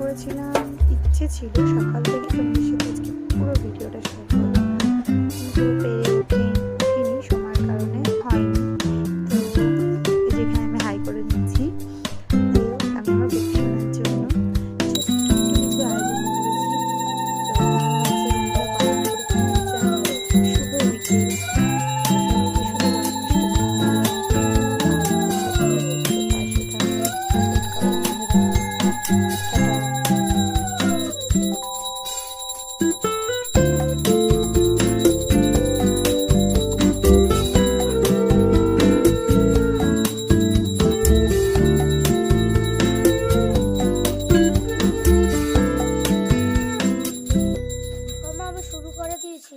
করেছিলাম, ইচ্ছে ছিল সকাল থেকে তোমাদের সাথে আজকে পুরো ভিডিওটা শেয়ার করবো, কিন্তু পেরে উঠিনি, সময়ের কারণে হয়নি। তো এই যেখানে আমি হাই করে নিচ্ছি, আমি আমার ভ্যাকেশনের জন্য কিছু আয়োজন করেছি। তো শুভ বিকেল, শুরু করে দিয়েছি।